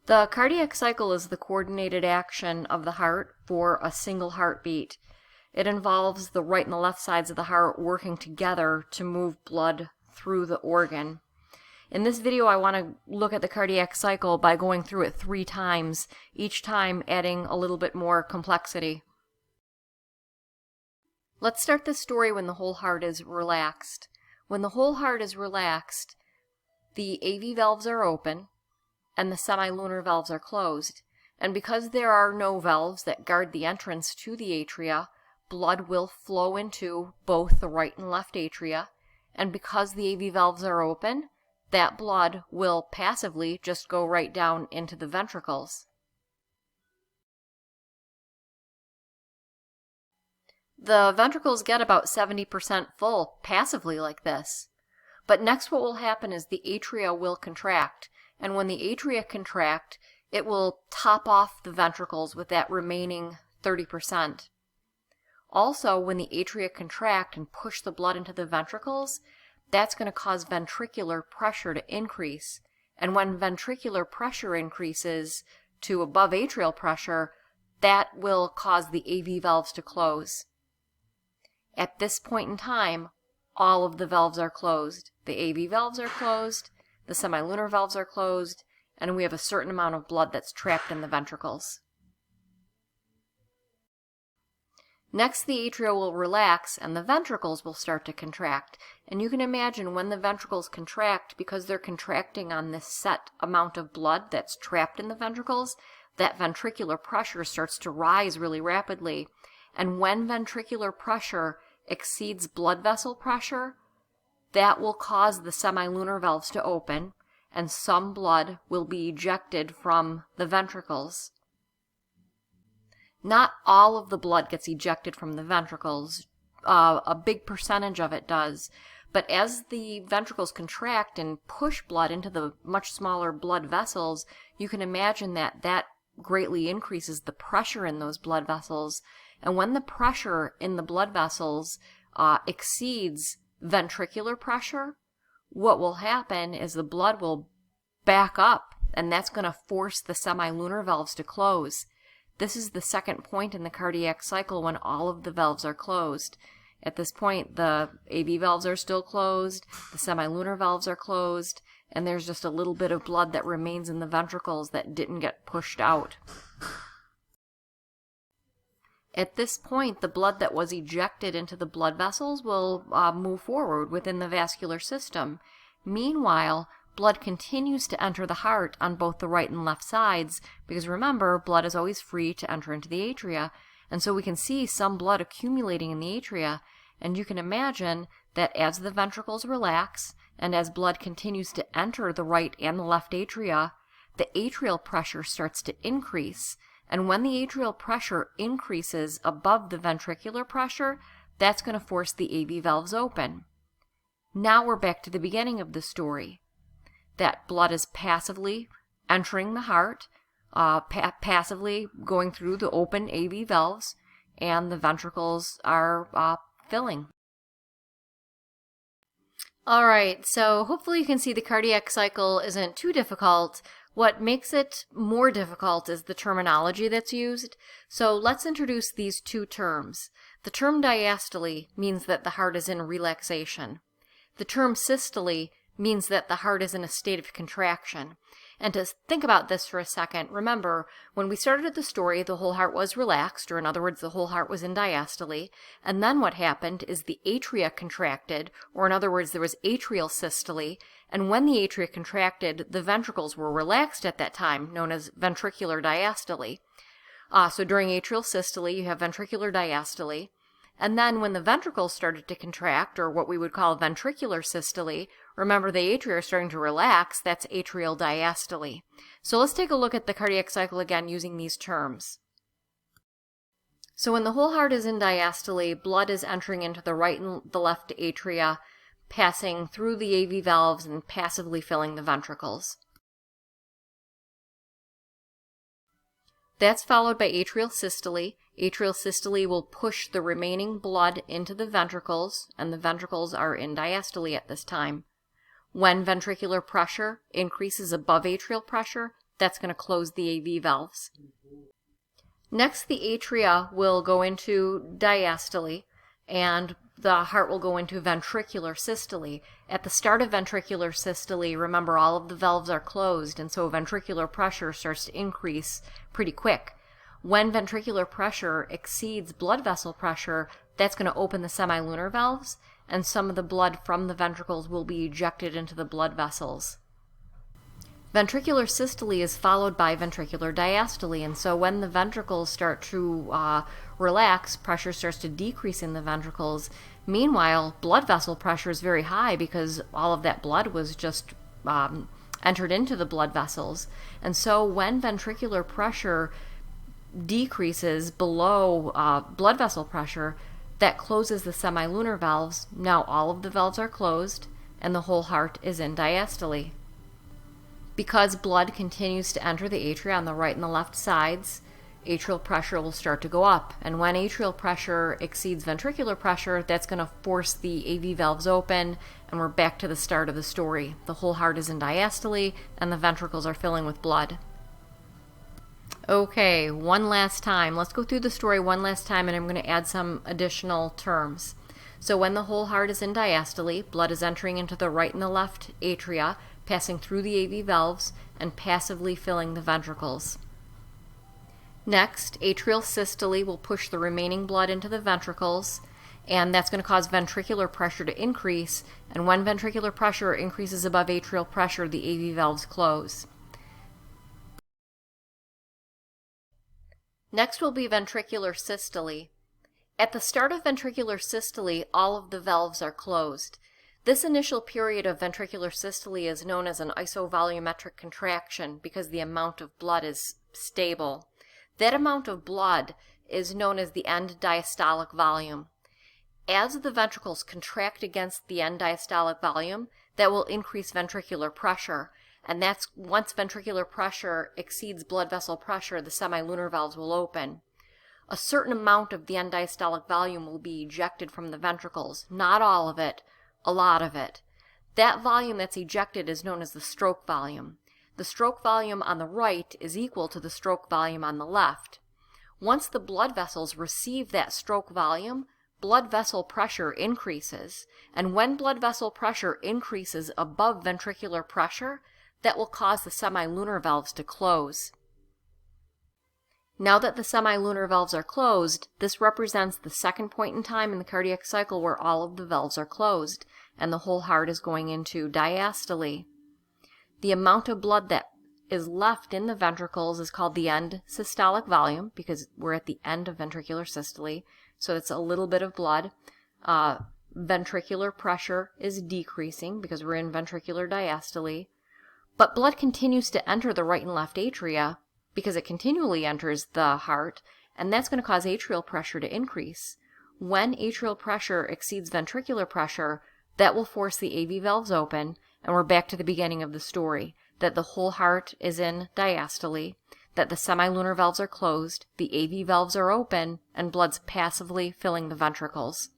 The cardiac cycle is the coordinated action of the heart for a single heartbeat. It involves the right and the left sides of the heart working together to move blood through the organ. In this video, I want to look at the cardiac cycle by going through it 3 times, each time adding a little bit more complexity. Let's start this story when the whole heart is relaxed. When the whole heart is relaxed, the AV valves are open and the semilunar valves are closed. And because there are no valves that guard the entrance to the atria, blood will flow into both the right and left atria. And because the AV valves are open, that blood will passively just go right down into the ventricles. The ventricles get about 70% full passively like this. But next what will happen is the atria will contract, and when the atria contract, it will top off the ventricles with that remaining 30%. Also, when the atria contract and push the blood into the ventricles, that's going to cause ventricular pressure to increase. And when ventricular pressure increases to above atrial pressure, that will cause the AV valves to close. At this point in time, all of the valves are closed. The AV valves are closed, the semilunar valves are closed, and we have a certain amount of blood that's trapped in the ventricles. Next, the atria will relax and the ventricles will start to contract. And you can imagine when the ventricles contract, because they're contracting on this set amount of blood that's trapped in the ventricles, that ventricular pressure starts to rise really rapidly. And when ventricular pressure exceeds blood vessel pressure, that will cause the semilunar valves to open, and some blood will be ejected from the ventricles. Not all of the blood gets ejected from the ventricles. A big percentage of it does. But as the ventricles contract and push blood into the much smaller blood vessels, you can imagine that that greatly increases the pressure in those blood vessels. And when the pressure in the blood vessels exceeds ventricular pressure, what will happen is the blood will back up, and that's going to force the semilunar valves to close. This is the second point in the cardiac cycle when all of the valves are closed. At this point, the AV valves are still closed, the semilunar valves are closed, and there's just a little bit of blood that remains in the ventricles that didn't get pushed out. At this point, the blood that was ejected into the blood vessels will move forward within the vascular system. Meanwhile, blood continues to enter the heart on both the right and left sides, because remember, blood is always free to enter into the atria, and so we can see some blood accumulating in the atria, and you can imagine that as the ventricles relax, and as blood continues to enter the right and the left atria, the atrial pressure starts to increase. And when the atrial pressure increases above the ventricular pressure, that's going to force the AV valves open. Now we're back to the beginning of the story. That blood is passively entering the heart, passively going through the open AV valves, and the ventricles are filling. Alright, so hopefully you can see the cardiac cycle isn't too difficult. What makes it more difficult is the terminology that's used. So let's introduce these 2 terms. The term diastole means that the heart is in relaxation. The term systole means that the heart is in a state of contraction. And to think about this for a second, remember, when we started the story, the whole heart was relaxed, or in other words, the whole heart was in diastole, and then what happened is the atria contracted, or in other words, there was atrial systole, and when the atria contracted, the ventricles were relaxed at that time, known as ventricular diastole. So during atrial systole, you have ventricular diastole, and then when the ventricles started to contract, or what we would call ventricular systole, remember the atria are starting to relax, that's atrial diastole. So let's take a look at the cardiac cycle again using these terms. So when the whole heart is in diastole, blood is entering into the right and the left atria, passing through the AV valves and passively filling the ventricles. That's followed by atrial systole. Atrial systole will push the remaining blood into the ventricles, and the ventricles are in diastole at this time. When ventricular pressure increases above atrial pressure, That's going to close the AV valves. Next, the atria will go into diastole, and the heart will go into ventricular systole. At the start of ventricular systole, remember, all of the valves are closed, and so ventricular pressure starts to increase pretty quick. When ventricular pressure exceeds blood vessel pressure, that's going to open the semilunar valves, and some of the blood from the ventricles will be ejected into the blood vessels. Ventricular systole is followed by ventricular diastole, and so when the ventricles start to relax, pressure starts to decrease in the ventricles. Meanwhile, blood vessel pressure is very high because all of that blood was just entered into the blood vessels. And so when ventricular pressure decreases below blood vessel pressure, that closes the semilunar valves. Now all of the valves are closed, and the whole heart is in diastole. Because blood continues to enter the atria on the right and the left sides, atrial pressure will start to go up. And when atrial pressure exceeds ventricular pressure, that's going to force the AV valves open, and we're back to the start of the story. The whole heart is in diastole, and the ventricles are filling with blood. Okay, one last time. Let's go through the story one last time, and I'm going to add some additional terms. So when the whole heart is in diastole, blood is entering into the right and the left atria, passing through the AV valves and passively filling the ventricles. Next, atrial systole will push the remaining blood into the ventricles, and that's going to cause ventricular pressure to increase, and when ventricular pressure increases above atrial pressure, the AV valves close. Next will be ventricular systole. At the start of ventricular systole, all of the valves are closed. This initial period of ventricular systole is known as an isovolumetric contraction because the amount of blood is stable. That amount of blood is known as the end diastolic volume. As the ventricles contract against the end diastolic volume, that will increase ventricular pressure, and that's once ventricular pressure exceeds blood vessel pressure, the semilunar valves will open. A certain amount of the end diastolic volume will be ejected from the ventricles, not all of it, a lot of it. That volume that's ejected is known as the stroke volume. The stroke volume on the right is equal to the stroke volume on the left. Once the blood vessels receive that stroke volume, blood vessel pressure increases, and when blood vessel pressure increases above ventricular pressure, that will cause the semilunar valves to close. Now that the semilunar valves are closed, this represents the second point in time in the cardiac cycle where all of the valves are closed, and the whole heart is going into diastole. The amount of blood that is left in the ventricles is called the end systolic volume, because we're at the end of ventricular systole, so it's a little bit of blood. Ventricular pressure is decreasing because we're in ventricular diastole, but blood continues to enter the right and left atria because it continually enters the heart, and that's going to cause atrial pressure to increase. When atrial pressure exceeds ventricular pressure, that will force the AV valves open, and we're back to the beginning of the story, that the whole heart is in diastole, that the semilunar valves are closed, the AV valves are open, and blood's passively filling the ventricles.